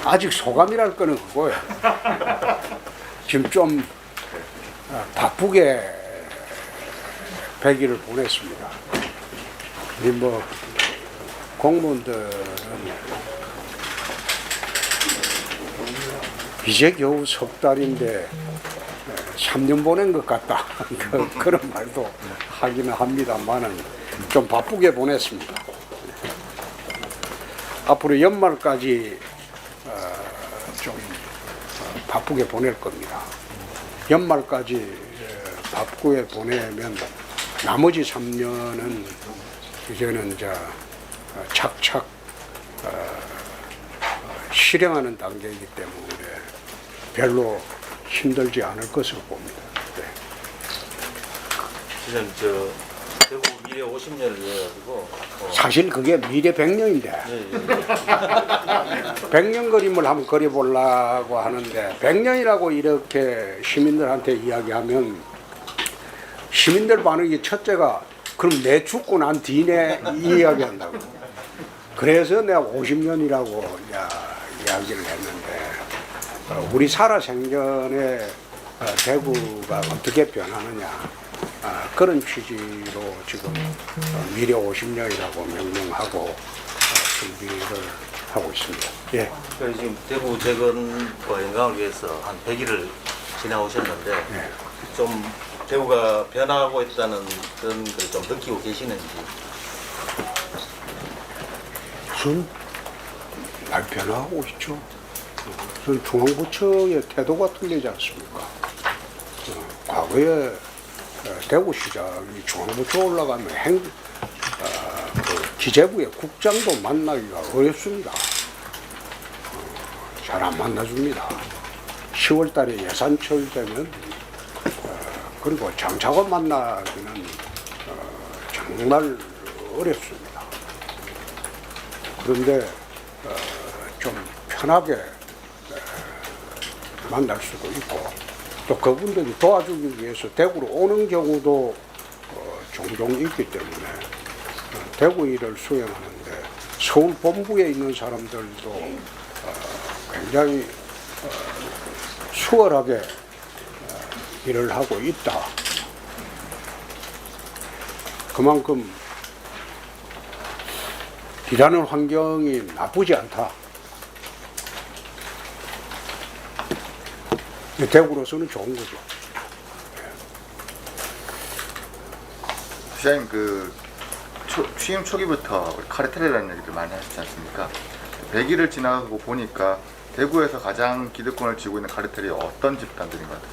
아직 소감이랄 거는 그거예요. 지금 좀 바쁘게 100일을 보냈습니다. 우리 뭐 공무원들은 이제 겨우 석 달인데 3년 보낸 것 같다. 그런 말도 하기는 합니다만은 좀 바쁘게 보냈습니다. 앞으로 연말까지 좀 바쁘게 보낼 겁니다. 연말까지 바쁘게 보내면 나머지 3년은 이제는 이제 착착 실행하는 단계이기 때문에 별로 힘들지 않을 것으로 봅니다. 네. 지금 대구 미래 50년을 위해 가지고 사실 그게 미래 100년인데 예. 100년 그림을 한번 그려보려고 하는데 100년이라고 이렇게 시민들한테 이야기하면 시민들 반응이 첫째가 그럼 내 죽고 난 뒤내 이야기한다고. 그래서 내가 50년이라고 이야기를 했는데 우리 살아생전에 대구가 어떻게 변하느냐 그런 취지로 지금 미래 50년이라고 명명하고 준비를 하고 있습니다. 예. 그러니까 지금 대구 재건과 영광을 위해서 한 100일을 지나오셨는데 네. 좀 대구가 변하고 있다는 그런 걸 좀 느끼고 계시는지. 무슨 날 변화하고 있죠. 무슨 중앙부처의 태도가 틀리지 않습니까? 과거에 대구시장이 중앙부처 올라가면 그 기재부의 국장도 만나기가 어렵습니다. 잘 안 만나줍니다. 10월 달에 예산철 되면 그리고 장차관 만나기는 정말 어렵습니다. 그런데 좀 편하게 만날 수도 있고 또 그분들이 도와주기 위해서 대구로 오는 경우도 종종 있기 때문에 대구 일을 수행하는데 서울 본부에 있는 사람들도 굉장히 수월하게 일을 하고 있다. 그만큼 일하는 환경이 나쁘지 않다. 대구로서는 좋은 거죠. 시장님 취임 초기부터 카르텔이라는 얘기를 많이 하시지 않습니까? 100일을 지나고 보니까 대구에서 가장 기득권을 쥐고 있는 카르텔이 어떤 집단들인 것 같아요?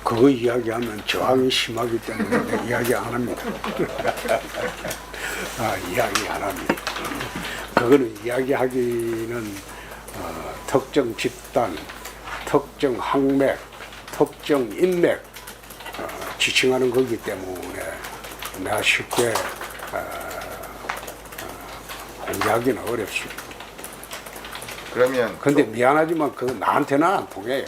그거 이야기하면 저항이 심하기 때문에 이야기 안 합니다. 이야기 안 합니다. 그거는 이야기하기는 특정 집단, 특정 항맥, 특정 인맥 지칭하는 거기 때문에 내가 쉽게 공개하기는 어렵습니다. 그러면 근데 미안하지만 그거 나한테는 안 통해요.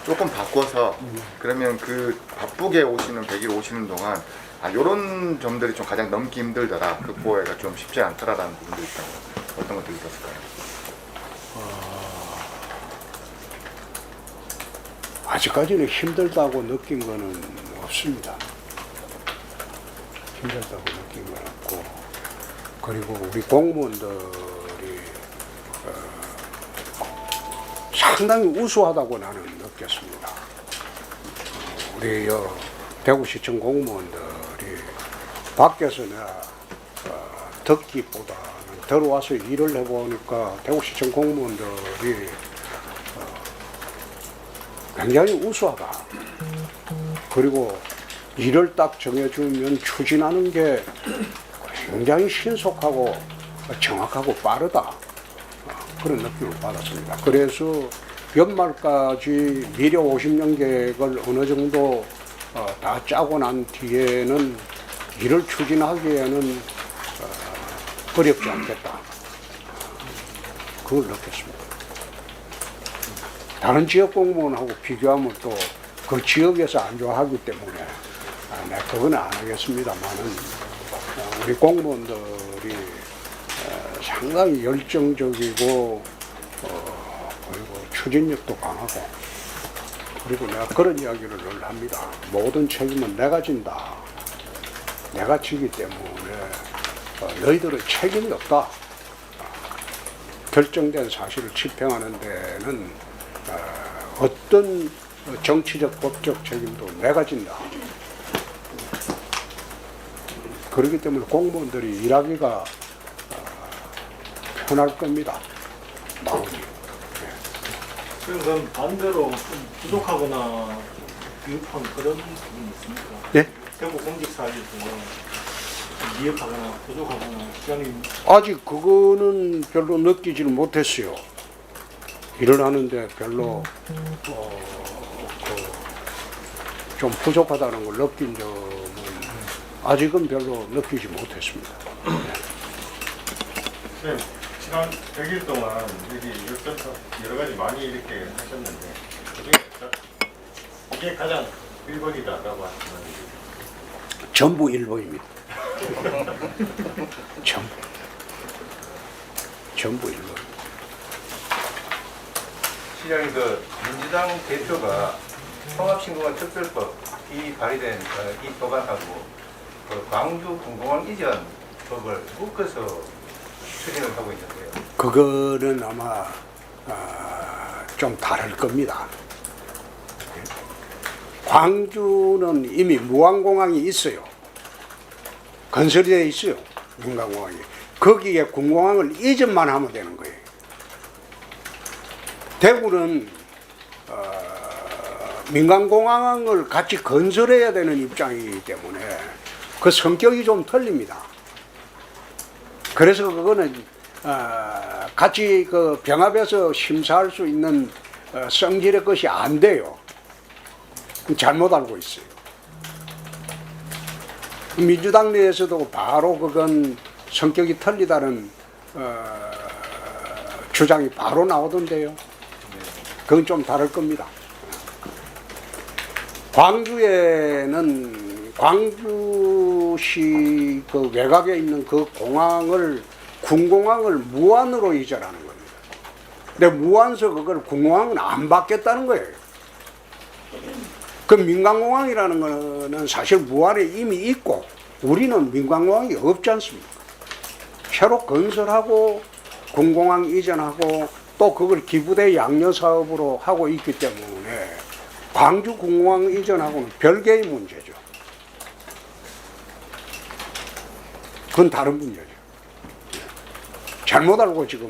조금 바꿔서 그러면 그 바쁘게 오시는 100일 오시는 동안 이런 점들이 좀 가장 넘기 힘들더라, 극복하기가 좀 쉽지 않더라라는 부분들이 있다면 어떤 것들이 있었을까요? 아직까지는 힘들다고 느낀 거는 없습니다. 힘들다고 느낀 건 없고, 그리고 우리 공무원들이 상당히 우수하다고 나는 느꼈습니다. 우리 대구시청 공무원들이 밖에서 내가 듣기보다는 들어와서 일을 해보니까 대구시청 공무원들이 굉장히 우수하다. 그리고 일을 딱 정해주면 추진하는 게 굉장히 신속하고 정확하고 빠르다. 그런 느낌을 받았습니다. 그래서 연말까지 미래 50년 계획을 어느 정도 다 짜고 난 뒤에는 일을 추진하기에는 어렵지 않겠다. 그걸 느꼈습니다. 다른 지역 공무원하고 비교하면 또 그 지역에서 안 좋아하기 때문에 내가 그건 안 하겠습니다만은 우리 공무원들이 상당히 열정적이고 그리고 추진력도 강하고 그리고 내가 그런 이야기를 늘 합니다. 모든 책임은 내가 진다. 내가 지기 때문에 너희들의 책임이 없다. 결정된 사실을 집행하는 데는 어떤 정치적 법적 책임도 내가 진다. 그렇기 때문에 공무원들이 일하기가 편할 겁니다. 마음이. 그럼 반대로 좀 부족하거나 미흡한 그런 부분이 있습니까? 네? 대구 공직 사회 중에 미흡하거나 부족하거나 시장님 아직 그거는 별로 느끼지를 못했어요. 일을 하는데 별로 좀 부족하다는 걸 느낀 점은 아직은 별로 느끼지 못했습니다. 네, 지난 100일 동안 여기 일선서 여러 가지 많이 이렇게 하셨는데 이게 가장 1번이다라고 하시면 전부 1번입니다. 전부 1번. 시장님, 그 민주당 대표가 통합신공항 특별법 이 발의된 이 법안하고 그 광주 공공항 이전 법을 묶어서 추진을 하고 있는데요. 그거는 아마 좀 다를 겁니다. 광주는 이미 무안공항이 있어요. 건설이 되어 있어요. 민간공항이. 거기에 군공항을 이전만 하면 되는 거예요. 대구는 민간공항을 같이 건설해야 되는 입장이기 때문에 그 성격이 좀 틀립니다. 그래서 그거는 같이 그 병합해서 심사할 수 있는 성질의 것이 안 돼요. 잘못 알고 있어요. 민주당 내에서도 바로 그건 성격이 틀리다는 주장이 바로 나오던데요. 그건 좀 다를 겁니다. 광주에는 광주시 그 외곽에 있는 그 공항을 군공항을 무안으로 이전하는 겁니다. 근데 무안서 그걸 군공항은 안 받겠다는 거예요. 그 민간공항이라는 거는 사실 무안에 이미 있고 우리는 민간공항이 없지 않습니까? 새로 건설하고 군공항 이전하고 또 그걸 기부대 양려 사업으로 하고 있기 때문에 광주 군공항 이전하고는 별개의 문제죠. 그건 다른 문제죠. 잘못 알고 지금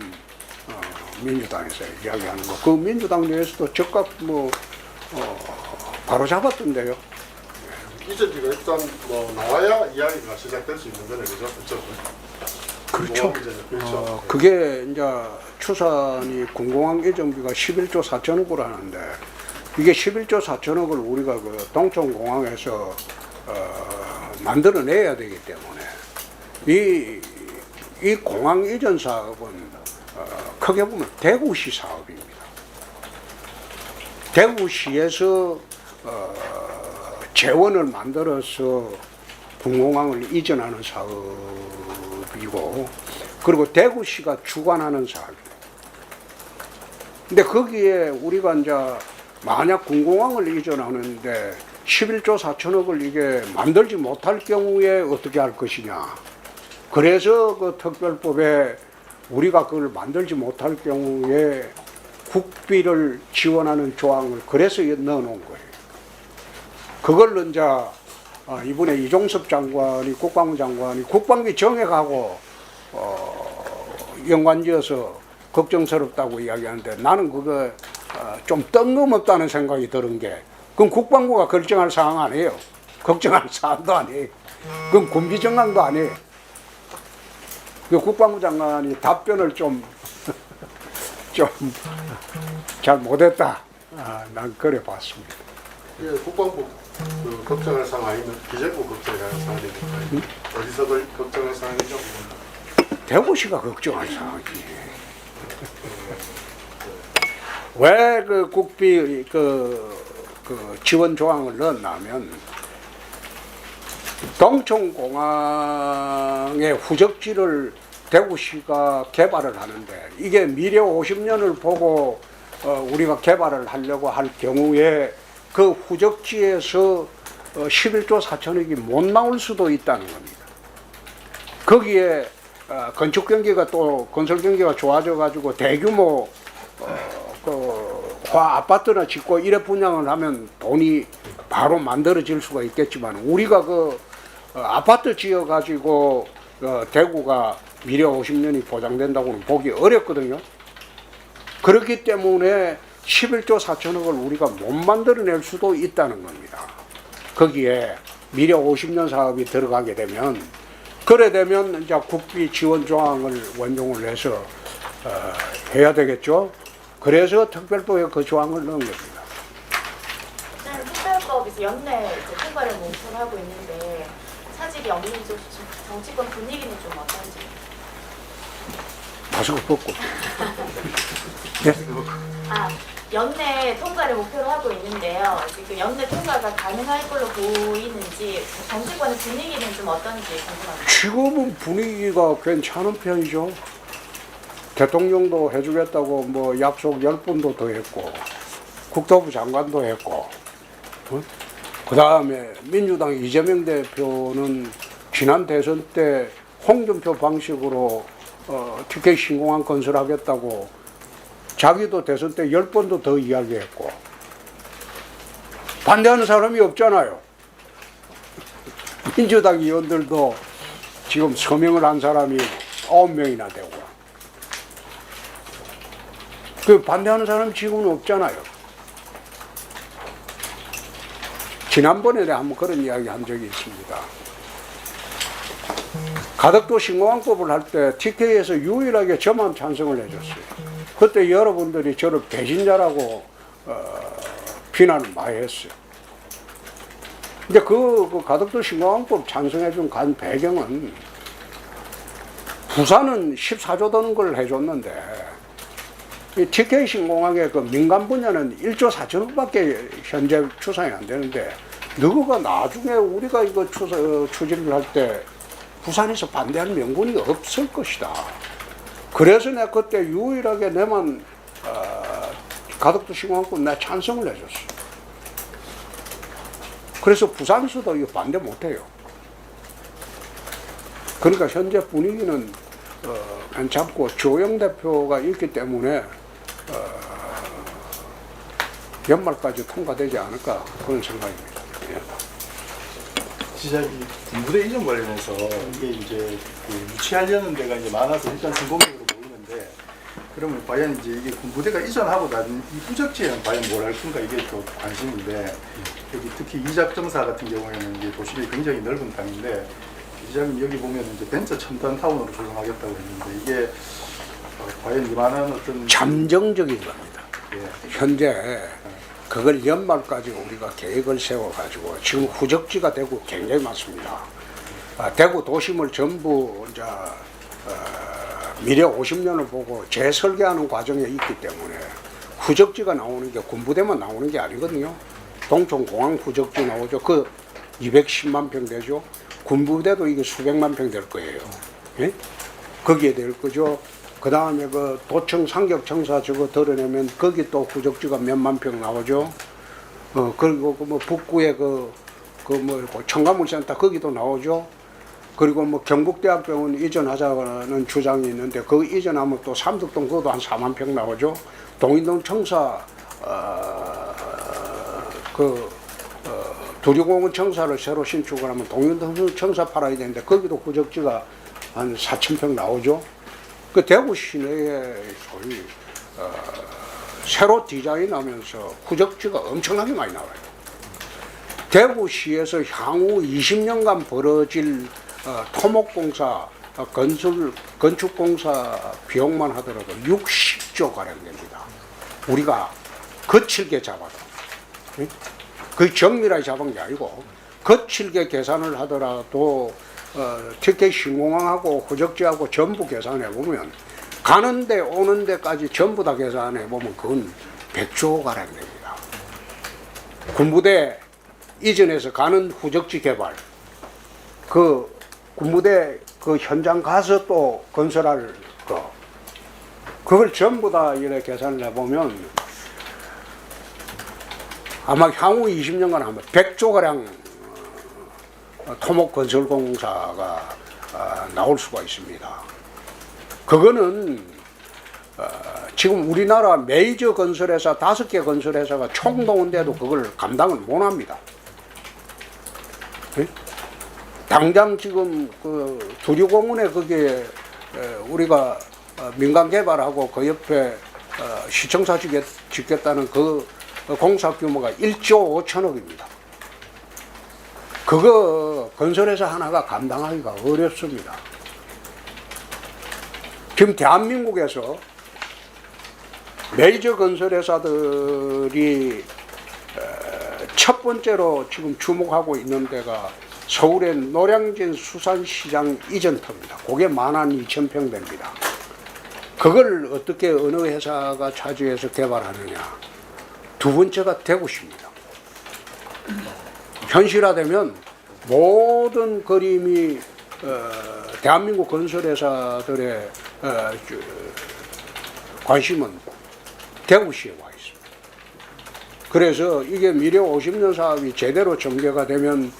민주당에서 이야기하는 거. 그 민주당 내에서도 적극 바로 잡았던데요. 이전지가 일단 나와야 이야기가 시작될 수 있는 거네, 그죠? 그렇죠. 그렇죠. 그게 이제 추산이 군공항 이전비가 11조 4천억으로 하는데 이게 11조 4천억을 우리가 그 동천공항에서 만들어내야 되기 때문에 이 공항 이전 사업은 크게 보면 대구시 사업입니다. 대구시에서 재원을 만들어서 군공항을 이전하는 사업이고 그리고 대구시가 주관하는 사업이에요. 근데 거기에 우리가 이제 만약 군공항을 이전하는데 11조 4천억을 이게 만들지 못할 경우에 어떻게 할 것이냐. 그래서 그 특별법에 우리가 그걸 만들지 못할 경우에 국비를 지원하는 조항을 그래서 넣어놓은 거예요. 그걸 이제 이번에 이종섭 장관이 국방부 장관이 국방비 정액하고 연관지어서 걱정스럽다고 이야기하는데 나는 그거 좀 뜬금없다는 생각이 드는 게 그건 국방부가 결정할 사항 아니에요. 걱정할 사항도 아니에요. 그건 군비정강도 아니에요. 그 국방부 장관이 답변을 좀 잘 못했다. 난 그래 봤습니다. 예, 국방부 걱정할 사항 아니면 기재부 걱정할 사항이니까 어디서 걱정할 사항이죠? 대구시가 걱정할 사항이지. 왜 그 국비 그 지원 조항을 넣었냐면 동천공항의 후적지를 대구시가 개발을 하는데 이게 미래 50년을 보고 우리가 개발을 하려고 할 경우에 그 후적지에서 11조 4천억이 못 나올 수도 있다는 겁니다. 거기에 건축 경기가 또 건설 경기가 좋아져 가지고 대규모 아파트나 짓고 이래 분양을 하면 돈이 바로 만들어질 수가 있겠지만 우리가 아파트 지어 가지고 대구가 미래 50년이 보장된다고는 보기 어렵거든요. 그렇기 때문에 11조 4천억을 우리가 못 만들어낼 수도 있다는 겁니다. 거기에 미래 50년 사업이 들어가게 되면 그래 되면 이제 국비 지원 조항을 원용을 해서 해야 되겠죠. 그래서 특별법에 그 조항을 넣은 겁니다. 특별법에서 연내 이제 통과를 목표로 하고 있는데 차질이 없는지 정치권 분위기는 좀 어떤지. 마스크 벗고. 예? 연내 통과를 목표로 하고 있는데요. 지금 연내 통과가 가능할 걸로 보이는지 정치권의 분위기는 좀 어떤지 궁금합니다. 지금은 분위기가 괜찮은 편이죠. 대통령도 해주겠다고 뭐 약속 10번도 더 했고 국토부 장관도 했고 그 다음에 민주당 이재명 대표는 지난 대선 때 홍준표 방식으로 TK 신공항 건설하겠다고 자기도 대선 때 10번도 더 이야기했고 반대하는 사람이 없잖아요. 민주당 의원들도 지금 서명을 한 사람이 9명이나 되고 그 반대하는 사람이 지금은 없잖아요. 지난번에 내가 한번 그런 이야기 한 적이 있습니다. 가덕도 신공항법을 할 때 TK에서 유일하게 저만 찬성을 해줬어요. 그때 여러분들이 저를 배신자라고 비난을 많이 했어요. 근데 그 가덕도 신공항법 찬성해준 간 배경은 부산은 14조 드는 걸 해줬는데 이 TK 신공항의 그 민간 분야는 1조 4천억밖에 현재 추산이 안 되는데 너가 나중에 우리가 이거 추진을 할 때 부산에서 반대하는 명분이 없을 것이다. 그래서 내가 그때 유일하게 내만 가덕도 신공항법 내가 찬성을 해줬어. 그래서 부산에서도 이거 반대 못해요. 그러니까 현재 분위기는 괜찮고 조영 대표가 있기 때문에 연말까지 통과되지 않을까 그런 생각입니다. 예. 시작이 군부대 이전 관련해서 이게 이제 유치하려는 데가 이제 많아서 일단 성공적으로 보이는데 그러면 과연 이제 이게 군부대가 이전하고 난 이 후적지에는 과연 뭘 할 건가 이게 또 관심인데 여기 특히 이작정사 같은 경우에는 이제 도시이 굉장히 넓은 땅인데 이장님 여기 보면 이제 벤처 첨단 타운으로 조성하겠다고 했는데 이게 과연 이만한 어떤 잠정적인 겁니다. 예. 현재 그걸 연말까지 우리가 계획을 세워가지고 지금 후적지가 되고 굉장히 많습니다. 대구 도심을 전부 이제 미래 50년을 보고 재설계하는 과정에 있기 때문에 후적지가 나오는 게 군부대만 나오는 게 아니거든요. 동촌공항 후적지 나오죠. 그 210만 평 되죠. 군부대도 이게 수백만 평 될 거예요. 예? 거기에 될 거죠. 그 다음에 그 도청 상격청사 저거 덜어내면 거기 또 후적지가 몇만 평 나오죠. 그리고 그 뭐 북구에 그 뭐 청가물센터 거기도 나오죠. 그리고 뭐 경북대학병원 이전하자는 주장이 있는데 그 이전하면 또 삼덕동 그것도 한 4만 평 나오죠. 동인동 청사 두리공원 청사를 새로 신축을 하면 동인동 청사 팔아야 되는데 거기도 후적지가 한 4,000평 나오죠. 그 대구 시내에 소위 새로 디자인하면서 후적지가 엄청나게 많이 나와요. 대구시에서 향후 20년간 벌어질 토목공사, 건축공사 비용만 하더라도 60조 가량 됩니다. 우리가 거칠게 잡아도 그 정밀하게 잡은 게 아니고 거칠게 계산을 하더라도 TK 신공항하고 후적지하고 전부 계산해 보면 가는데 오는 데까지 전부 다 계산해 보면 그건 100조 가량 됩니다. 군부대 이전에서 가는 후적지 개발, 그 군부대 그 그 현장 가서 또 건설할 거, 그걸 전부 다 이렇게 계산을 해보면 아마 향후 20년간 아마 100조가량 토목건설공사가 나올 수가 있습니다. 그거는 지금 우리나라 메이저 건설회사 5개 건설회사가 총동원돼도 그걸 감당을 못합니다. 네? 당장 지금 그 두류공원에 거기에 우리가 민간 개발하고 그 옆에 시청사 짓겠다는 그 공사 규모가 1조 5천억입니다. 그거 건설회사 하나가 감당하기가 어렵습니다. 지금 대한민국에서 메이저 건설회사들이 첫 번째로 지금 주목하고 있는 데가 서울의 노량진 수산시장 이전터입니다. 그게 12,000평 됩니다. 그걸 어떻게 어느 회사가 차지해서 개발하느냐. 두 번째가 대구시입니다. 현실화되면 모든 그림이 대한민국 건설회사들의 관심은 대구시에 와 있습니다. 그래서 이게 미래 50년 사업이 제대로 전개가 되면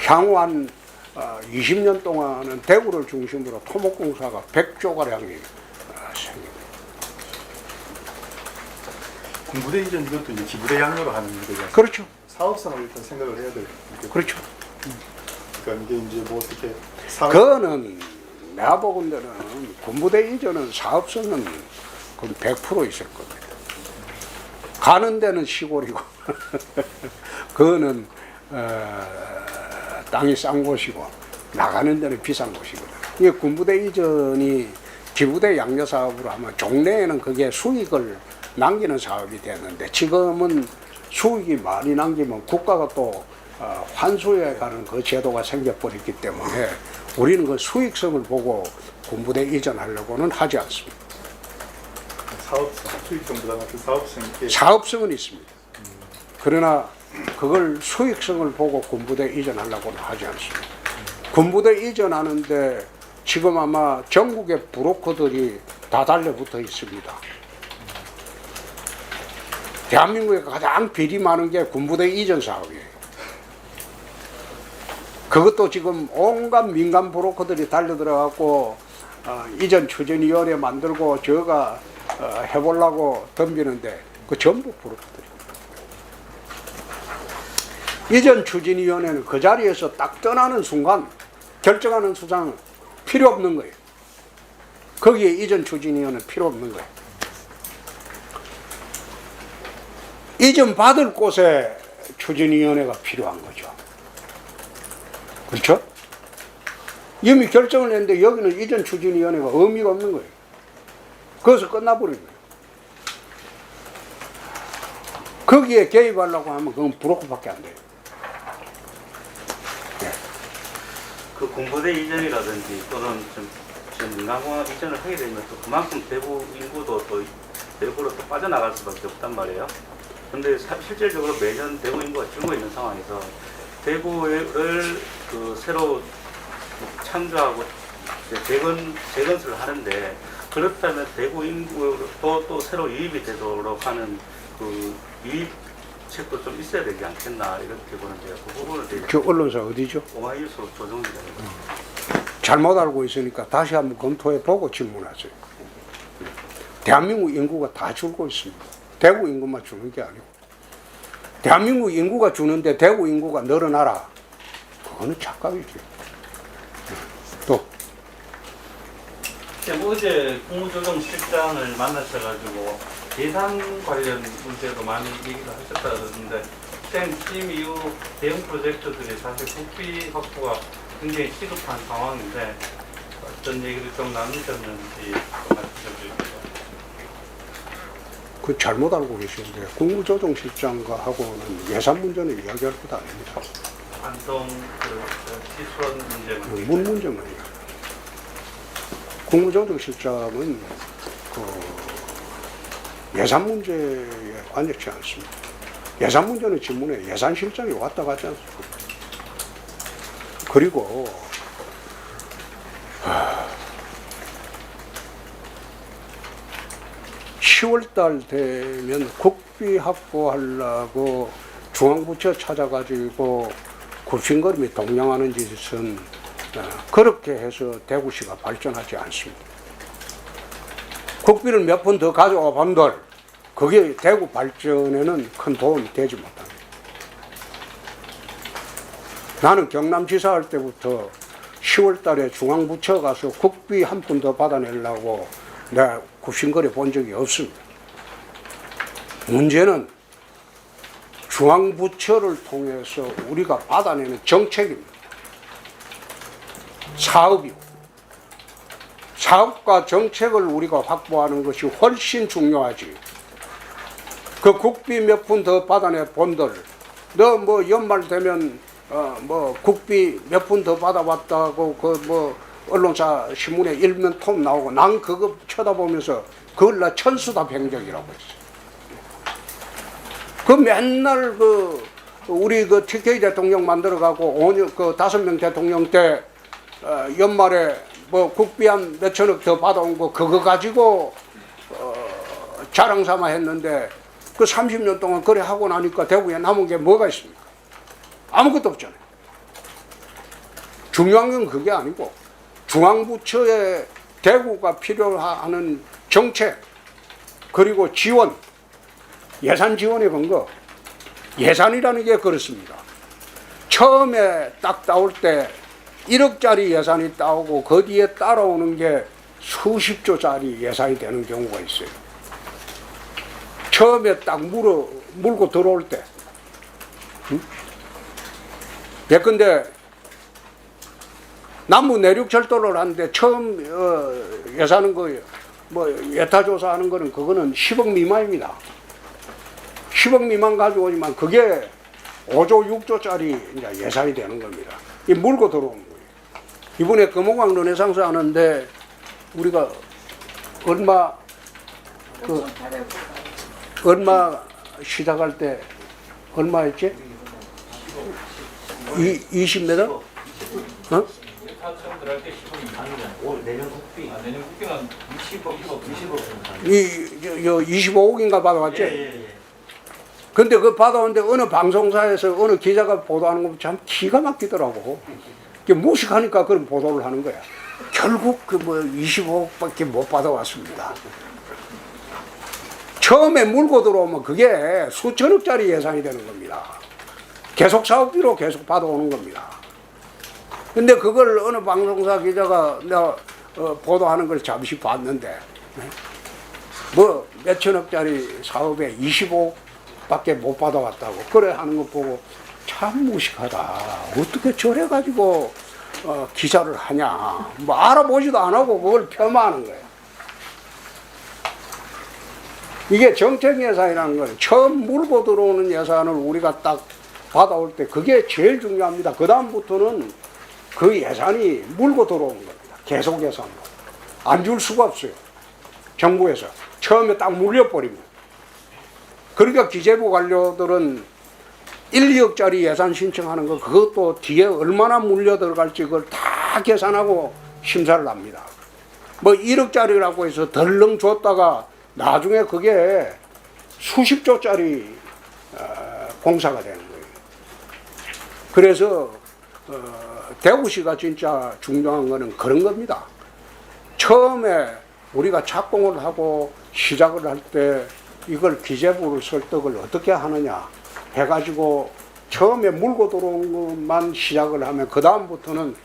향후 한 20년 동안은 대구를 중심으로 토목공사가 100조가량이 생깁니다. 군부대 이전 이것도 이제 기부대 양로로 하는 거죠. 그렇죠. 사업성을 일단 생각을 해야 돼요. 그렇죠. 그러니까 이게 이제 뭐 어떻게 그거는 내가 보건대는 군부대 이전은 사업성은 그건 100% 있을 겁니다. 가는 데는 시골이고 그거는 땅이 싼 곳이고 나가는 데는 비싼 곳이거든. 이게 군부대 이전이 기부대 양료 사업으로 하면 종래에는 그게 수익을 남기는 사업이 됐는데 지금은 수익이 많이 남기면 국가가 또 환수해 가는 그 제도가 생겨버렸기 때문에 우리는 그 수익성을 보고 군부대 이전하려고는 하지 않습니다. 사업성, 수익성보다는 그 사업성 있게 사업성은 있습니다. 그러나 그걸 수익성을 보고 군부대 이전하려고는 하지 않습니다. 군부대 이전하는데 지금 아마 전국의 브로커들이 다 달려붙어 있습니다. 대한민국에 가장 비리 많은 게 군부대 이전 사업이에요. 그것도 지금 온갖 민간 브로커들이 달려들어갖고 이전 추진위원회 만들고 저가 해보려고 덤비는데 그 전부 브로커들이에요. 이전 추진위원회는 그 자리에서 딱 떠나는 순간 결정하는 수장은 필요 없는 거예요. 거기에 이전 추진위원회는 필요 없는 거예요. 이전 받을 곳에 추진위원회가 필요한 거죠. 그렇죠? 이미 결정을 했는데 여기는 이전 추진위원회가 의미가 없는 거예요. 거기서 끝나버린 거예요. 거기에 개입하려고 하면 그건 브로커밖에 안 돼요. 그 군부대 이전이라든지 또는 좀 민간공업 이전을 하게 되면 또 그만큼 대구 인구도 또 대구로 또 빠져나갈 수밖에 없단 말이에요. 근데 실질적으로 매년 대구 인구가 줄고 있는 상황에서 대구를 그 새로 창조하고 재건설을 하는데 그렇다면 대구 인구도 또 새로 유입이 되도록 하는 그 유입책도 좀 있어야 되지 않겠나 이렇게 보는데요. 그 부분을 되게 그 언론사 어디죠? 오마이뉴스 조정기자님. 잘못 알고 있으니까 다시 한번 검토해 보고 질문하세요. 대한민국 인구가 다 줄고 있습니다. 대구 인구만 주는 게 아니고 대한민국 인구가 주는데 대구 인구가 늘어나라. 그거는 착각이죠. 또 어제 국무조정실장을 만나셔가지고 예산 관련 문제도 많이 얘기를 하셨다 그러는데 시장 취임 이후 대형 프로젝트들이 사실 국비 확보가 굉장히 시급한 상황인데 어떤 얘기를 좀 나누셨는지 말씀해 주시죠. 그 잘못 알고 계시는데 국무조정실장과 하고는 예산 문제는 이야기할 것 아닙니다. 안동 그 시수원 문제는 문 문제만이에요. 국무조정실장은 그 예산 문제에 관여치 않습니다. 예산 문제는 질문에 예산실장이 왔다 갔지 않습니까? 그리고 10월 달 되면 국비 확보하려고 중앙부처 찾아가지고 굽신거림이 동냥하는 짓은 그렇게 해서 대구시가 발전하지 않습니다. 국비를 몇 푼 더 가져와 본들 그게 대구 발전에는 큰 도움이 되지 못합니다. 나는 경남지사 할 때부터 10월 달에 중앙부처 가서 국비 한 푼 더 받아내려고 내가 굽신거려 본 적이 없습니다. 문제는 중앙부처를 통해서 우리가 받아내는 정책입니다. 사업이고 사업과 정책을 우리가 확보하는 것이 훨씬 중요하지. 그 국비 몇 푼 더 받아내 본들 너 뭐 연말 되면 뭐 국비 몇 푼 더 받아왔다고 그 뭐 언론사 신문에 일면 톱 나오고 난 그거 쳐다보면서 그걸 나 천수다병적이라고 했어요. 그 맨날 그 우리 그 TK 대통령 만들어가고 5년 그 5명 대통령 때 연말에 뭐 국비 한 몇천억 더 받아온 거 그거 가지고 자랑 삼아 했는데 그 30년 동안 그래 하고 나니까 대구에 남은 게 뭐가 있습니까? 아무것도 없잖아요. 중요한 건 그게 아니고 중앙부처에 대구가 필요하는 정책 그리고 지원 예산 지원의 근거 예산이라는 게 그렇습니다. 처음에 딱 나올 때 1억짜리 예산이 따오고 그 뒤에 따라오는 게 수십조짜리 예산이 되는 경우가 있어요. 처음에 딱 물고 들어올 때. 예컨대 남부 내륙철도를 하는데 처음 예산은 뭐 예타조사하는 거는 그거는 10억 미만입니다. 10억 미만 가져오지만 그게 5조 6조짜리 이제 예산이 되는 겁니다. 이 물고 들어오는 거예요. 이번에 금호강 르네상스 하는데 우리가 얼마 시작할 때 얼마였지? 20m? 어? 내년 국비는 25억인가 받아왔지? 근데 그 받아왔는데 어느 방송사에서 어느 기자가 보도하는 거 참 기가 막히더라고. 무식하니까 그런 보도를 하는 거야. 결국 그 뭐 25억밖에 못 받아왔습니다. 처음에 물고 들어오면 그게 수천억짜리 예산이 되는 겁니다. 계속 사업비로 계속 받아오는 겁니다. 근데 그걸 어느 방송사 기자가 내가 보도하는 걸 잠시 봤는데 뭐 몇천억짜리 사업에 25억밖에 못 받아왔다고 그래 하는 거 보고 참 무식하다. 어떻게 저래가지고 기사를 하냐. 뭐 알아보지도 안 하고 그걸 폄하하는 거예요. 이게 정책 예산이라는 거는 처음 물고 들어오는 예산을 우리가 딱 받아올 때 그게 제일 중요합니다. 그 다음부터는 그 예산이 물고 들어오는 겁니다. 계속 예산으로. 안 줄 수가 없어요. 정부에서. 처음에 딱 물려버리면. 그러니까 기재부 관료들은 1, 2억짜리 예산 신청하는 거 그것도 뒤에 얼마나 물려 들어갈지 그걸 다 계산하고 심사를 합니다. 뭐 1억짜리라고 해서 덜렁 줬다가 나중에 그게 수십조짜리 공사가 되는 거예요. 그래서 대구시가 진짜 중요한 거는 그런 겁니다. 처음에 우리가 착공을 하고 시작을 할 때 이걸 기재부를 설득을 어떻게 하느냐 해가지고 처음에 물고 들어온 것만 시작을 하면 그 다음부터는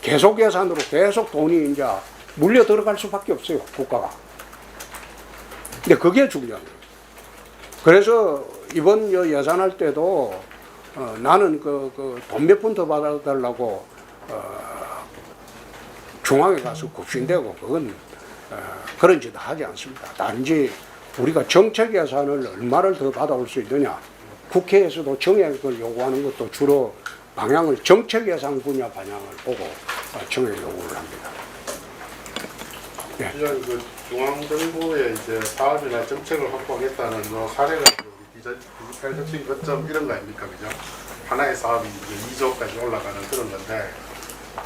계속 예산으로 계속 돈이 이제 물려 들어갈 수밖에 없어요, 국가가. 근데 그게 중요한 거예요. 그래서 이번 예산할 때도 나는 돈 몇 푼 더 받아달라고 중앙에 가서 굽신대고 그건 그런 짓 하지 않습니다. 단지 우리가 정책 예산을 얼마를 더 받아올 수 있느냐. 국회에서도 정액을 요구하는 것도 주로 방향을 정책 예산 분야 방향을 보고 정액 요구를 합니다. 네. 그 중앙정부의 이제 사업이나 정책을 확보하겠다는 사례가 디지털 혁신 거점 이런 거 아닙니까, 그죠? 하나의 사업이 이제 2조까지 올라가는 그런 건데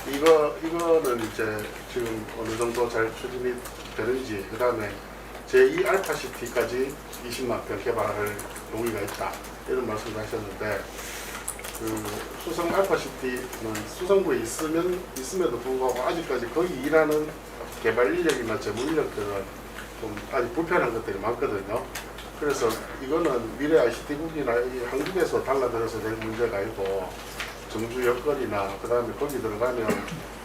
이거는 이제 지금 어느 정도 잘 추진이 되는지 그다음에 제2 알파시티까지 20만 평 개발할 용의가 있다. 이런 말씀을 하셨는데 그 수성 알파시티는 수성구에 있음에도 불구하고 아직까지 거기 일하는 개발 인력이나 재무 인력들은 좀 아직 불편한 것들이 많거든요. 그래서 이거는 미래 ICT국이나 한국에서 달라들어서 될 문제가 아니고 정주 여건이나 그 다음에 거기 들어가면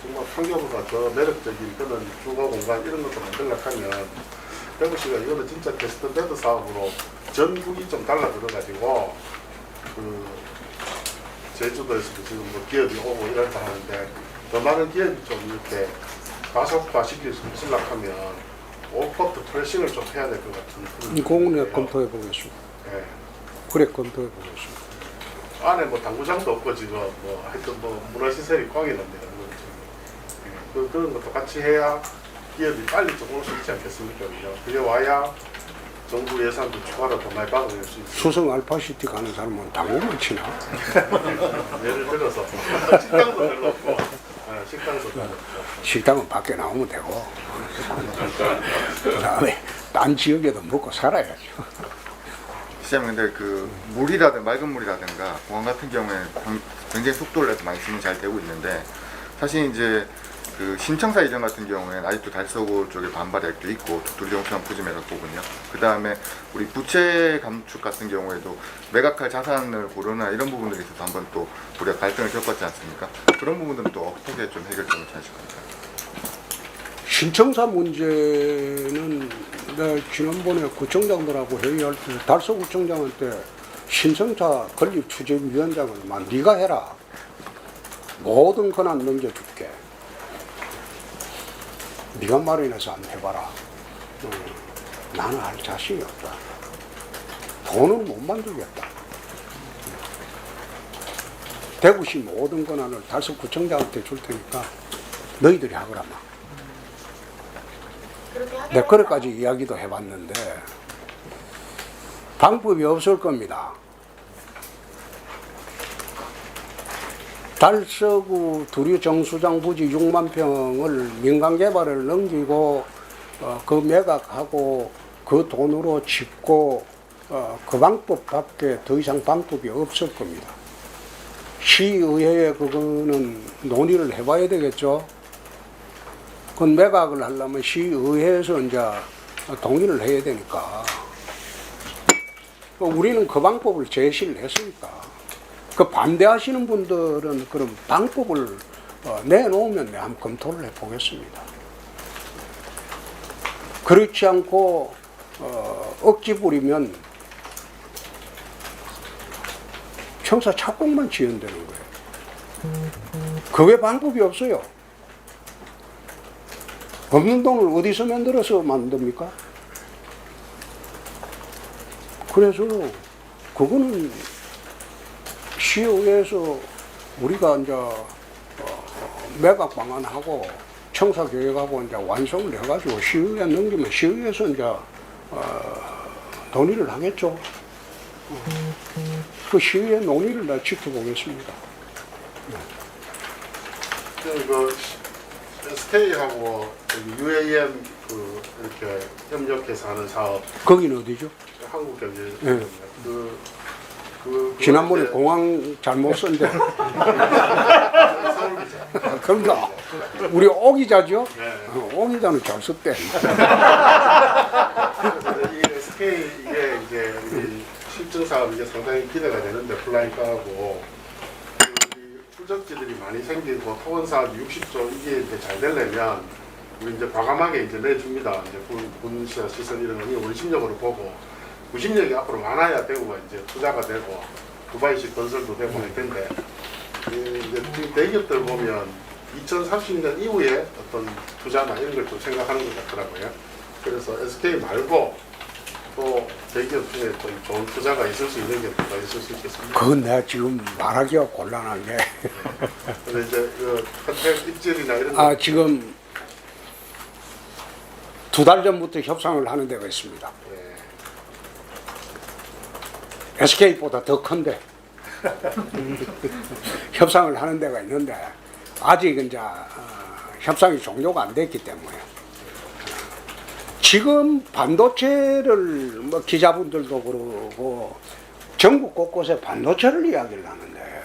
정말 환경보다 더 매력적인 그런 주거 공간 이런 것도 만들려고 하면 대구시가 이거는 진짜 테스트베드 사업으로 전국이 좀 달라들어가지고 그 제주도에서도 지금 뭐 기업이 오고 이런다 하는데 더 많은 기업이 좀 이렇게 가속화 시킬 수 있으려고 하면 오버부터 프레싱을 좀 해야 될 것 같은 그런 공원에 느낌이에요. 검토해 보겠습니다. 예. 그래 검토해 보겠습니다. 안에 뭐 당구장도 없고 지금 뭐 하여튼 뭐 문화시설이 꽝이 납니다. 그런 것도 같이 해야 기업이 빨리 좀 올 수 있지 않겠습니까? 그게 와야 정부 예산도 추가로 더 많이 받아낼 수 있어요. 수성 알파시티 가는 사람은 당구만 치나? 예를 들어서 식당도 별로 없고 식당도 별로 없고 식당은 밖에 나오면 되고 그 다음에 딴 지역에도 먹고 살아야죠. 시장님 근데 그 물이라든 맑은 물이라든가 공항 같은 경우에 굉장히 속도를 내서 많이 진행이 잘 되고 있는데 사실 이제 그 신청사 이전 같은 경우에는 아직도 달서구 쪽에 반발이 아직도 있고 두리용천 푸짐해가 거군요. 그 다음에 우리 부채 감축 같은 경우에도 매각할 자산을 고르나 이런 부분들에 있어서 한번 또 우리가 갈등을 겪었지 않습니까? 그런 부분들은 또 어떻게 좀 해결점을 찾으실 건가요? 신청사 문제는 내가 지난번에 구청장들하고 회의할 때 달서구청장한테 신청사 건립추진위원장을 네가 해라. 모든 권한 넘겨줄게. 네가 마련해서 한번 해봐라. 나는 할 자신이 없다. 돈은 못 만들겠다. 대구시 모든 권한을 달서구청장한테 줄 테니까 너희들이 하거라. 내 그릇까지 이야기도 해봤는데 방법이 없을 겁니다. 달서구 두류 정수장 부지 6만 평을 민간 개발을 넘기고 그 매각하고 그 돈으로 짓고 그 방법밖에 더 이상 방법이 없을 겁니다. 시의회에 그거는 논의를 해봐야 되겠죠. 그 매각을 하려면 시의회에서 이제 동의를 해야 되니까 우리는 그 방법을 제시를 했으니까 그 반대하시는 분들은 그런 방법을 내놓으면 내가 한번 검토를 해보겠습니다. 그렇지 않고 억지 부리면 청사 착공만 지연되는 거예요. 그게 방법이 없어요. 없는 돈을 어디서 만들어서 만듭니까? 그래서 그거는 시의회에서 우리가 이제 매각 방안하고 청사 계획하고 이제 완성을 해가지고 시의회에 넘기면 시의회에서 이제 논의를 하겠죠. 그 시의회 논의를 내가 지켜보겠습니다. 그 SK하고 UAM 그 이렇게 협력해서 하는 사업 거기는 어디죠? 한국경제 네. 그 지난번에 공항 잘못 쓴데. 서울기자. 그러니까 우리 오기자죠? 네. 오기자는 잘 썼대. 이 SK 이게 이제 우리 실증 사업 이게 상당히 기대가 되는데 플라잉카하고 풀적지들이 많이 생기고 토건 사업 60조 이게 이제 잘 되려면 우리 이제 과감하게 이제 내줍니다. 이제 군 시설 이런 거 원심력으로 보고 구심력이 앞으로 많아야 대구가 이제 투자가 되고 두바이식 건설도 되고 할 텐데 이제 지금 대기업들 보면 2030년 이후에 어떤 투자나 이런 걸 좀 생각하는 것 같더라고요. 그래서 SK 말고 또 대기업 중에 좀 좋은 투자가 있을 수 있는 게 뭐가 있을 수 있겠습니까? 그건 내가 지금 말하기가 곤란한 게. 근데 이제 그 컨택 입질이나 이런 아, 지금 2달 전부터 협상을 하는 데가 있습니다. SK보다 더 큰데 협상을 하는 데가 있는데 아직 이제 협상이 종료가 안 됐기 때문에 지금 반도체를 뭐 기자분들도 그러고 전국 곳곳에 반도체를 이야기를 하는데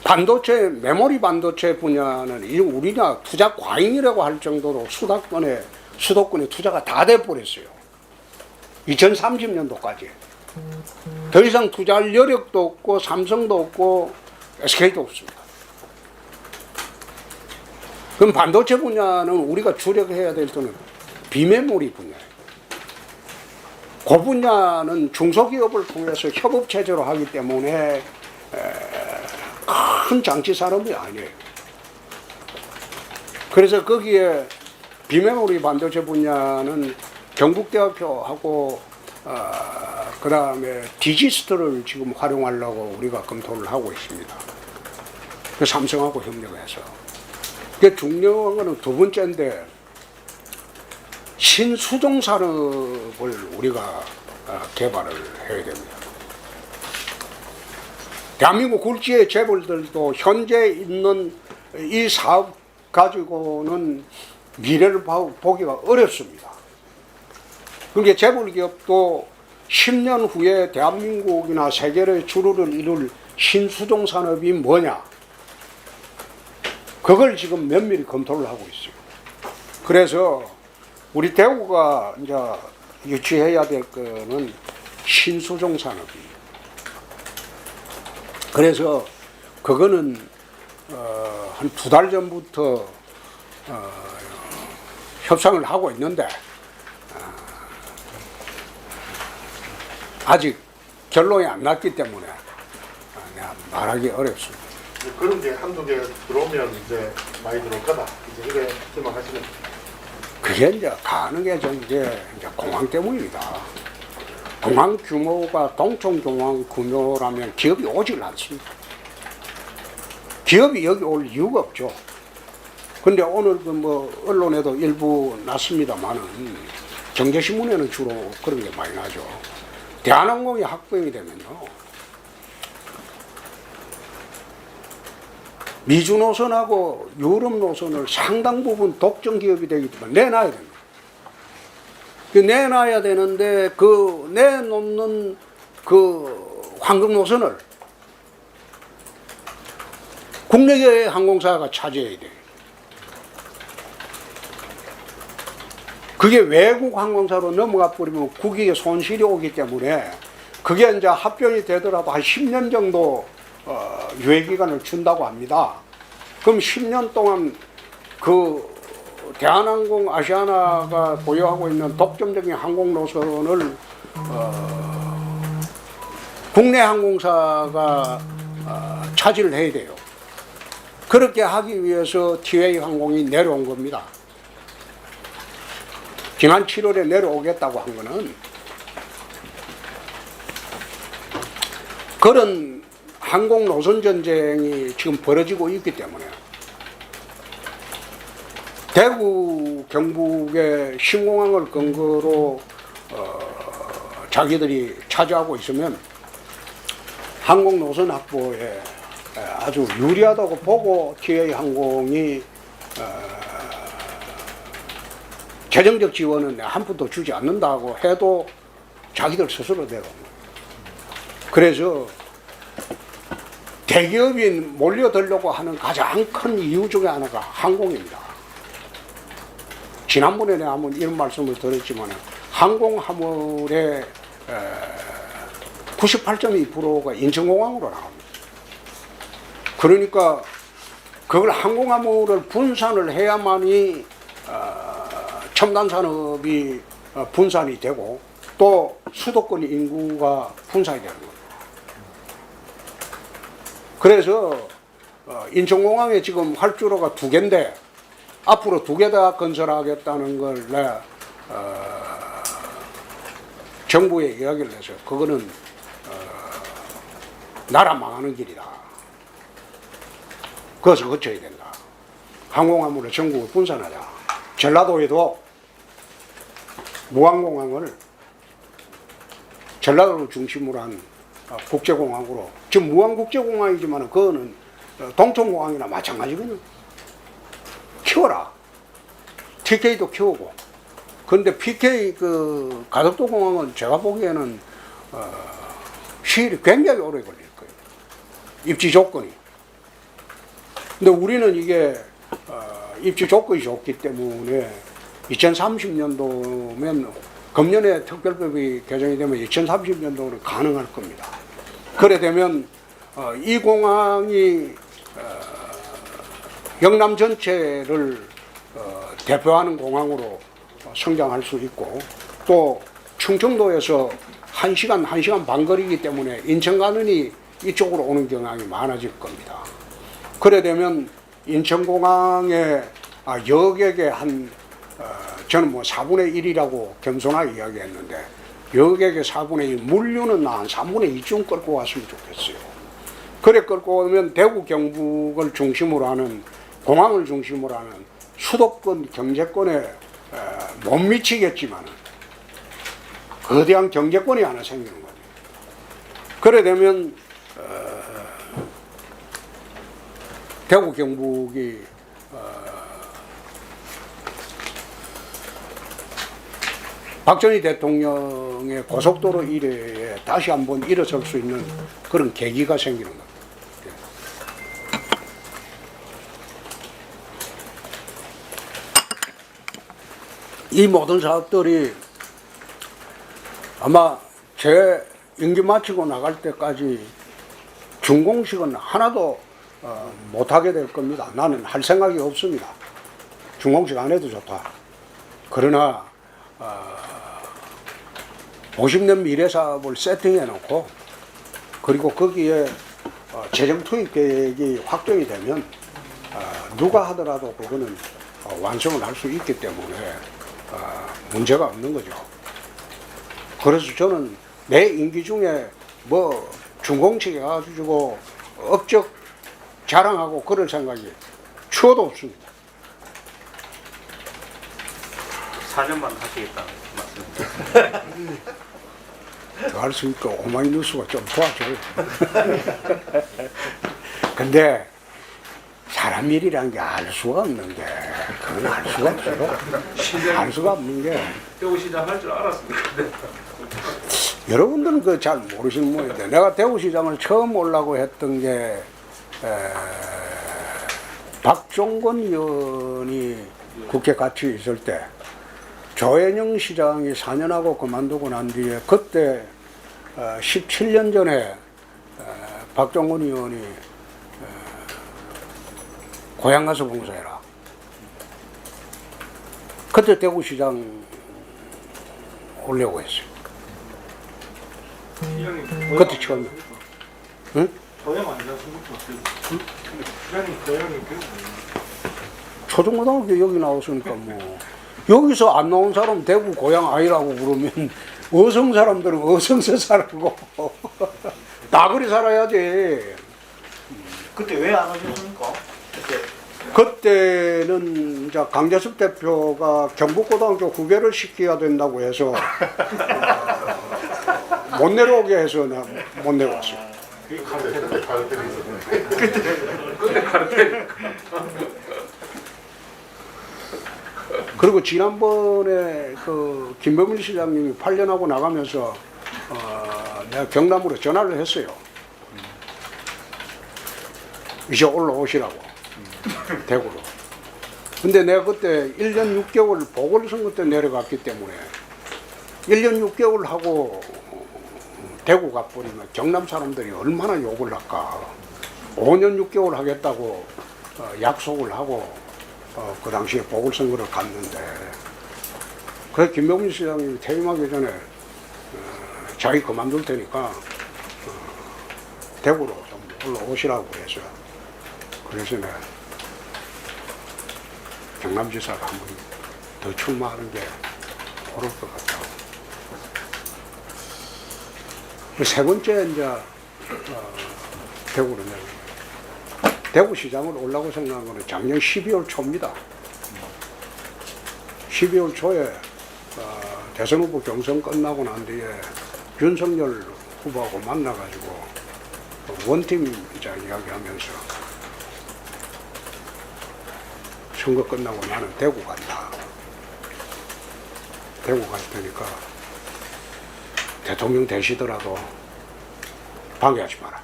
반도체 메모리 반도체 분야는 이 우리나라 투자 과잉이라고 할 정도로 수도권에 투자가 다 돼버렸어요. 2030년도까지 더 이상 투자할 여력도 없고 삼성도 없고 SK도 없습니다. 그럼 반도체 분야는 우리가 주력해야 될 때는 비메모리 분야예요. 그 분야는 중소기업을 통해서 협업체제로 하기 때문에 큰 장치 산업이 아니에요. 그래서 거기에 비메모리 반도체 분야는 경북대학교하고 그 다음에 디지스트를 지금 활용하려고 우리가 검토를 하고 있습니다. 그 삼성하고 협력해서. 그 중요한 거는 두 번째인데 신수종 산업을 우리가 개발을 해야 됩니다. 대한민국 굴지의 재벌들도 현재 있는 이 사업 가지고는 미래를 보기가 어렵습니다. 그러니까 재벌 기업도 10년 후에 대한민국이나 세계의 주류를 이룰 신수종 산업이 뭐냐? 그걸 지금 면밀히 검토를 하고 있어요. 그래서 우리 대구가 이제 유치해야 될 거는 신수종 산업이에요. 그래서 그거는 한 2달 전부터 협상을 하고 있는데 아직 결론이 안 났기 때문에 내가 말하기 어렵습니다. 그런 게 한두 개 들어오면 이제 많이 들어올 거다. 이제 이래 희망하시는. 그게 이제 가는 게 이제 공항 때문입니다. 공항 규모가 동청공항 규모라면 기업이 오질 않습니다. 기업이 여기 올 이유가 없죠. 근데 오늘 그 뭐 언론에도 일부 났습니다만은 경제신문에는 주로 그런 게 많이 나죠. 대한항공이 합병이 되면요. 미주 노선하고 유럽 노선을 상당 부분 독점 기업이 되기 때문에 내놔야 됩니다. 내놔야 되는데 그 내놓는 그 황금 노선을 국내 항공사가 차지해야 돼요. 그게 외국 항공사로 넘어가 버리면 국익에 손실이 오기 때문에 그게 이제 합병이 되더라도 한 10년 정도 유예기간을 준다고 합니다. 그럼 10년 동안 그 대한항공, 아시아나가 보유하고 있는 독점적인 항공 노선을 국내 항공사가 차지를 해야 돼요. 그렇게 하기 위해서 TA 항공이 내려온 겁니다. 지난 7월에 내려오겠다고 한 거는 그런 항공 노선 전쟁이 지금 벌어지고 있기 때문에 대구, 경북의 신공항을 근거로 자기들이 차지하고 있으면 항공 노선 확보에 아주 유리하다고 보고 TA 항공이 재정적 지원은 한 푼도 주지 않는다고 해도 자기들 스스로 내려옵니다. 그래서 대기업이 몰려들려고 하는 가장 큰 이유 중에 하나가 항공입니다. 지난번에 내가 한번 이런 말씀을 드렸지만 항공화물의 98.2%가 인천공항으로 나옵니다. 그러니까 그걸 항공화물을 분산을 해야만이 첨단 산업이 분산이 되고 또 수도권 인구가 분산이 되는 겁니다. 그래서 인천공항에 지금 활주로가 2개인데 앞으로 2개 다 건설하겠다는 걸 내가 정부에 이야기를 해서 그거는 나라 망하는 길이다. 그것을 거쳐야 된다. 항공화물을 전국을 분산하자. 전라도에도 무안공항을 전라도를 중심으로 한 국제공항으로, 지금 무안국제공항이지만 그거는 동청공항이나 마찬가지거든요. 키워라. TK도 키우고 근데 PK 그 가덕도 공항은 제가 보기에는 시일이 굉장히 오래 걸릴 거예요. 입지 조건이. 근데 우리는 이게 입지 조건이 좋기 때문에 2030년도면 금년에 특별법이 개정이 되면 2030년도는 가능할 겁니다. 그래 되면 이 공항이 영남 전체를 대표하는 공항으로 성장할 수 있고 또 충청도에서 1시간 반 거리이기 때문에 인천 가느니 이쪽으로 오는 경향이 많아질 겁니다. 그래 되면 인천공항의 여객의 저는 뭐 4분의 1이라고 겸손하게 이야기했는데 여객의 4분의 1, 물류는 한 3분의 2쯤 끌고 왔으면 좋겠어요. 그래 끌고 오면 대구 경북을 중심으로 하는 공항을 중심으로 하는 수도권 경제권에 못 미치겠지만 거대한 경제권이 하나 생기는 겁니다. 그래 되면 대구 경북이 박정희 대통령의 고속도로 이래에 다시 한번 일어설 수 있는 그런 계기가 생기는 겁니다. 이 모든 사업들이 아마 제 임기 마치고 나갈 때까지 준공식은 하나도 못하게 될 겁니다. 나는 할 생각이 없습니다. 준공식 안 해도 좋다. 그러나 50년 미래 사업을 세팅해 놓고 그리고 거기에 재정 투입 계획이 확정이 되면 누가 하더라도 그거는 완성을 할 수 있기 때문에 문제가 없는 거죠. 그래서 저는 내 임기 중에 뭐 준공식에 가지고 업적 자랑하고 그럴 생각이 추워도 없습니다. 4년만 하시겠다는 말씀입니다. 더 할 수 있고 오마이뉴스가 좀 도와줘요. 근데 사람 일이란 게 알 수가 없는 게 그건 알 수가 없어요. 알 수가 없는 게 대구 시장 할 줄 알았습니다. 여러분들은 그 잘 모르시는 모양인데 내가 대구시장을 처음 오려고 했던 게 박종건 의원이 국회 같이 있을 때 조현영 시장이 4년하고 그만두고 난 뒤에 그때 17년 전에 박종건 의원이 고향 가서 봉사해라. 그때 대구시장 오려고 했어요. 그때 처음. 응? 고향 아니셨습니까? 시장님 고향이 초중고등학교 여기 나왔으니까 뭐 여기서 안 나온 사람 대구 고향 아니라고 그러면 어성 사람들은 어성서 살고 나그리 살아야지. 그때 왜 안 하셨습니까? 그때는 이제 강재숙 대표가 경북고등학교 후배를 시켜야 된다고 해서 못 내려오게 해서 내가 못 내려왔어요. 그때 카르텔. 그리고 지난번에 그 김범일 시장님이 8년하고 나가면서 내가 경남으로 전화를 했어요. 이제 올라오시라고 대구로. 근데 내가 그때 1년 6개월 보궐선거 때 내려갔기 때문에 1년 6개월 하고 대구 가버리면 경남 사람들이 얼마나 욕을 할까. 5년 6개월 하겠다고 약속을 하고 그 당시에 보궐선거를 갔는데 그래서 김병민 시장님이 퇴임하기 전에 자기 그만둘 테니까 대구로 좀 올라오시라고 해서 그래서 내가 경남지사가 한 번 더 출마하는 게 옳을 것 같다고. 세 번째 이제 대구로 내가 대구시장을 오려고 생각한 거는 작년 12월 초입니다. 12월 초에 대선 후보 경선 끝나고 난 뒤에 윤석열 후보하고 만나가지고 원팀 이제 이야기하면서 선거 끝나고 나는 대구 간다. 대구 갈 테니까 대통령 되시더라도 방해하지 마라.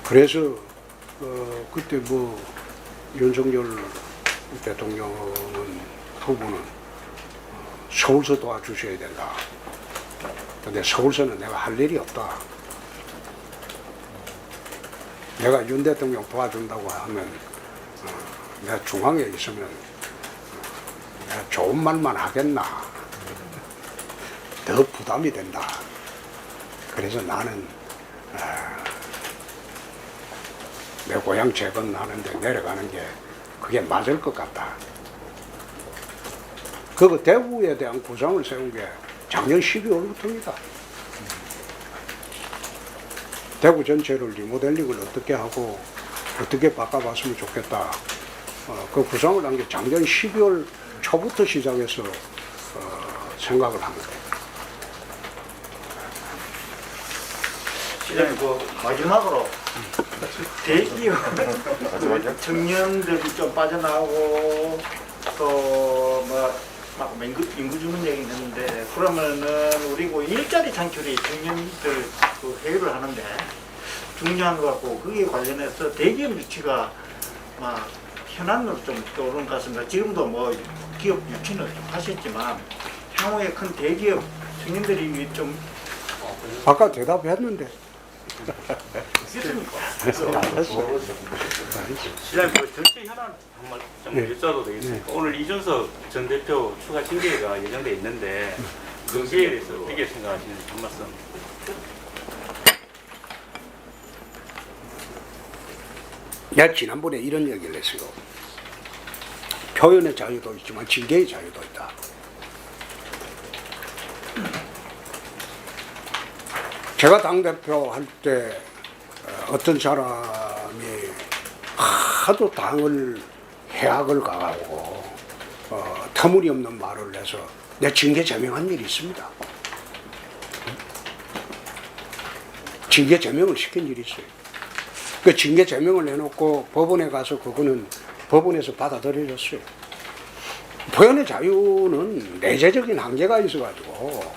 그래서 그때 뭐 윤석열 대통령은 후보는 서울서 도와주셔야 된다. 근데 서울서는 내가 할 일이 없다. 내가 윤 대통령 도와준다고 하면 내가 중앙에 있으면 내가 좋은 말만 하겠나. 더 부담이 된다. 그래서 나는 내 고향 재건하는데 내려가는 게 그게 맞을 것 같다. 그거 대구에 대한 구상을 세운 게 작년 12월부터입니다. 대구 전체를 리모델링을 어떻게 하고 어떻게 바꿔봤으면 좋겠다. 그 구상을 한 게 작년 12월 초부터 시작해서 생각을 한 거예요. 시장님 마지막으로 대기업 청년들이 좀 빠져나오고 또막 인구 주문 얘기 했는데 그러면은 우리 그 일자리 창출이 청년들 그 회의를 하는데 중요한 것 같고 거기에 관련해서 대기업 유치가 막 현안으로 좀 떠오르는 것 같습니다. 지금도 뭐 기업 유치는 좀 하셨지만 향후에 큰 대기업 청년들이 좀 아까 대답했는데. 있습니까? 시장님, 그 정치 현안 한번 좀 여쭤도 되겠습니까? 오늘 이준석 전 대표 추가 징계가 예정돼 있는데 거기에 대해서 어떻게 생각하시는지 한 말씀. 내가 지난번에 이런 얘기를 했어요. 표현의 자유도 있지만 징계의 자유도 있다. 제가 당대표 할 때 어떤 사람이 하도 당을 해악을 가하고 터무니없는 말을 해서 내 징계 제명한 일이 있습니다. 징계 제명을 시킨 일이 있어요. 그 징계 제명을 해놓고 법원에 가서 그거는 법원에서 받아들여졌어요. 표현의 자유는 내재적인 한계가 있어가지고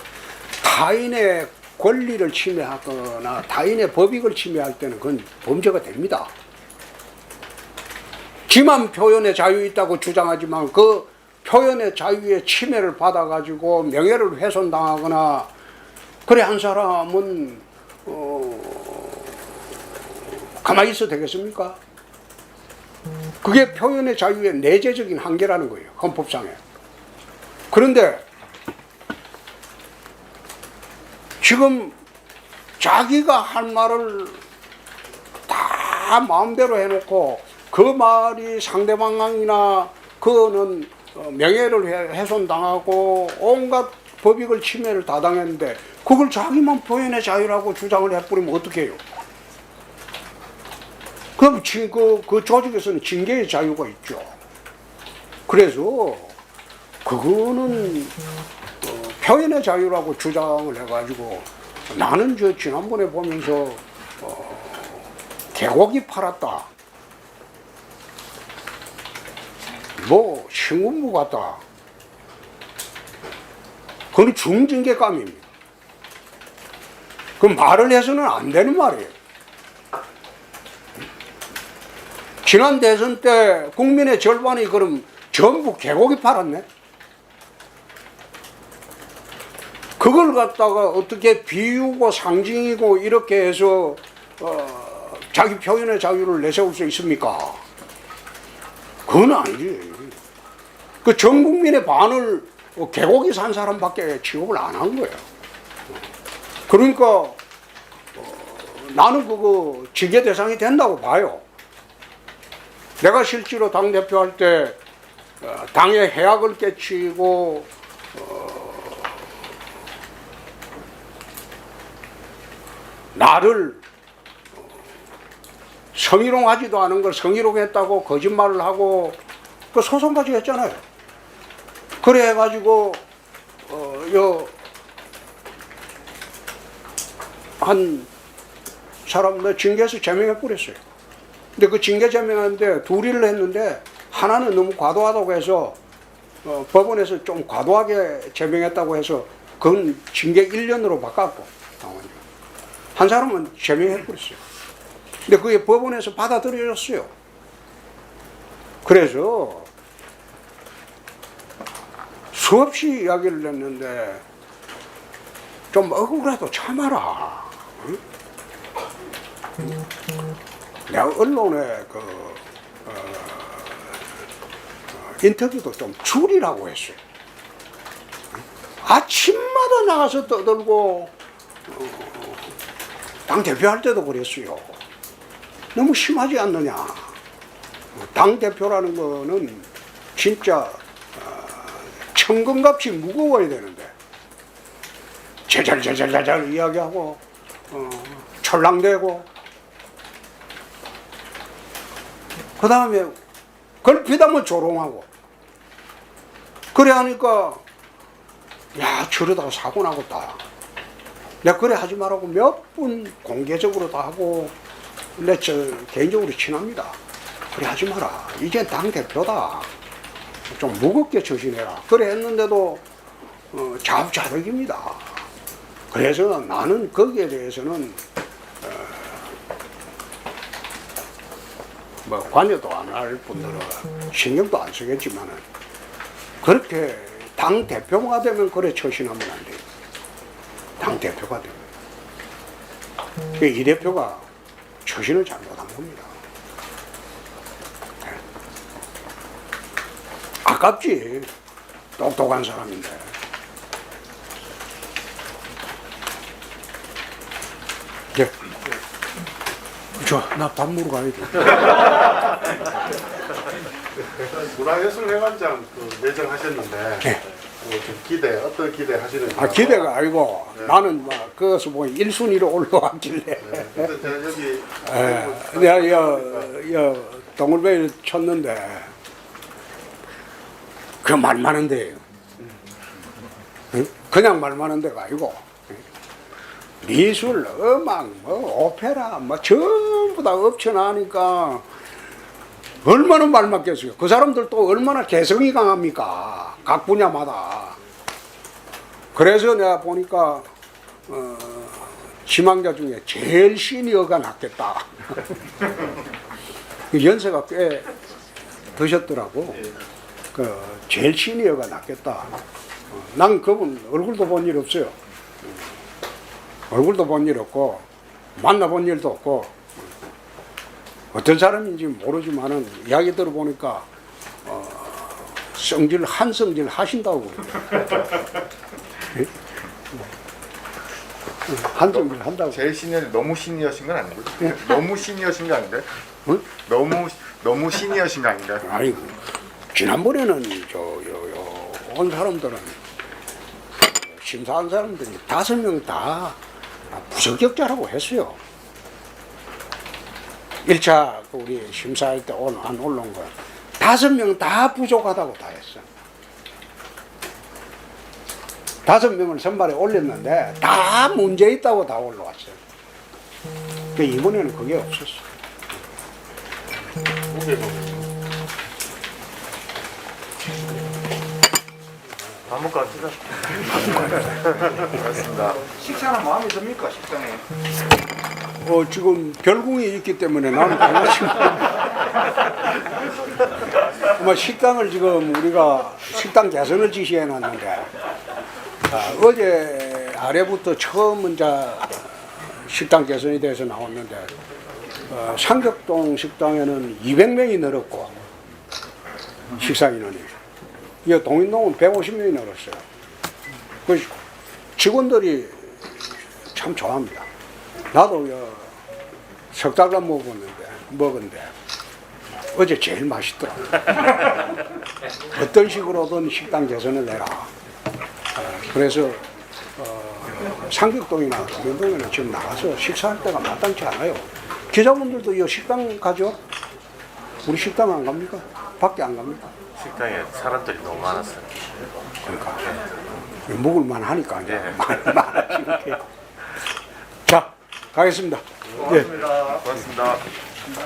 타인의 권리를 침해하거나 타인의 법익을 침해할 때는 그건 범죄가 됩니다. 지만 표현의 자유 있다고 주장하지만 그 표현의 자유의 침해를 받아가지고 명예를 훼손당하거나 그래 한 사람은 가만히 있어도 되겠습니까? 그게 표현의 자유의 내재적인 한계라는 거예요. 헌법상에. 그런데 지금 자기가 할 말을 다 마음대로 해놓고 그 말이 상대방이나 그거는 명예를 훼손당하고 온갖 법익을 침해를 다 당했는데 그걸 자기만 표현의 자유라고 주장을 해버리면 어떻게 해요? 그럼 그 조직에서는 징계의 자유가 있죠. 그래서 그거는 표현의 자유라고 주장을 해가지고 나는 저 지난번에 보면서 개고기 팔았다. 뭐 신군부 같다. 그건 중징계감입니다. 그 말을 해서는 안 되는 말이에요. 지난 대선 때 국민의 절반이 그럼 전부 개고기 팔았네? 그걸 갖다가 어떻게 비유고 상징이고 이렇게 해서 자기 표현의 자유를 내세울 수 있습니까? 그건 아니지. 그 전 국민의 반을 개고기 산 사람밖에 취급을 안 한 거예요. 그러니까 나는 그거 징계 대상이 된다고 봐요. 내가 실제로 당대표 할 때 당에 해악을 끼치고 나를 성희롱하지도 않은 걸 성희롱했다고 거짓말을 하고 그 소송까지 했잖아요. 그래 해가지고 한 사람 내 징계해서 제명해버렸어요. 근데 그 징계 제명하는데 둘이를 했는데 하나는 너무 과도하다고 해서 법원에서 좀 과도하게 제명했다고 해서 그건 징계 1년으로 바꿨고 한 사람은 제명해버렸어요. 근데 그게 법원에서 받아들여졌어요. 그래서 수없이 이야기를 했는데 좀 억울해도 참아라. 응? 내가 언론에 인터뷰도 좀 줄이라고 했어요. 아침마다 나가서 떠들고 당 대표할 때도 그랬어요. 너무 심하지 않느냐. 당 대표라는 거는 진짜 천금같이 무거워야 되는데 제잘제잘제잘 이야기하고 철랑대고 그 다음에 걸핏하면 조롱하고 그래 하니까 야 저러다가 사고 나겠다. 내가 그래 하지 말라고 몇 분 공개적으로 다 하고 내 저 개인적으로 친합니다. 그래 하지 마라. 이제 당대표다. 좀 무겁게 처신해라. 그래 했는데도 자업자득입니다. 그래서 나는 거기에 대해서는 뭐 관여도 안 할 뿐더러 신경도 안 쓰겠지만은 그렇게 당 대표가 되면 그래 처신하면 안 돼요. 당 대표가 되면 이 대표가 처신을 잘못한 겁니다. 아깝지. 똑똑한 사람인데. 네. 나 밥 먹으러 가야 돼. 문화예술회관장 내정하셨는데 네. 어떤 기대 하시는지. 기대가 아니고 네. 나는 막 그것을 보니 1순위로 올라왔길래. 근데 제가 여기 내가 동물배를 쳤는데 그 말 많은 데예요. 응? 그냥 말 많은 데가 아니고 미술, 음악, 오페라 전부 다 엎쳐나니까 얼마나 말 맞겠어요. 그 사람들도 얼마나 개성이 강합니까? 각 분야마다. 그래서 내가 보니까 지망자 중에 제일 시니어가 낫겠다. 연세가 꽤 드셨더라고. 제일 시니어가 낫겠다. 난 그분 얼굴도 본 일 없어요. 얼굴도 본 일 없고 만나본 일도 없고 어떤 사람인지 모르지만은 이야기 들어보니까 한성질 하신다고 그래요. 한성질 한다고. 제일 시니어 너무 시니어신 건 아니고 예? 너무 시니어신 거 아닌가요? 응? 너무 시니어신 거 아닌가요? 아이고 지난번에는 온 사람들은 심사한 사람들이 5명 다 부적격자라고 했어요. 1차 우리 심사할 때 안 올라온 거 5명 다 부족하다고 다 했어. 5명을 선발에 올렸는데 다 문제 있다고 다 올라왔어요. 이번에는 그게 없었어. 밥 먹고 갑시다. 고맙습니다. 식사는 마음에 듭니까 식당에? 지금 별궁이 있기 때문에 나는 아마 식당을 지금 우리가 식당 개선을 지시해 놨는데 어제 아래부터 처음 이제 식당 개선이 돼서 나왔는데 상격동 식당에는 200명이 늘었고 식사 인원이 이 동인동은 150명이 늘었어요. 그 직원들이 참 좋아합니다. 나도 석 달간 먹었는데 어제 제일 맛있더라. 어떤 식으로든 식당 개선을 내라. 그래서 상격동이나 동인동에는 지금 나가서 식사할 때가 마땅치 않아요. 기자분들도 이 식당 가죠? 우리 식당 안 갑니까? 밖에 안 갑니까? 식당에 사람들이 너무 많았어요. 그러니까 먹을만 하니까 이제 네. 많아지게. 자, 가겠습니다. 고맙습니다. 고맙습니다.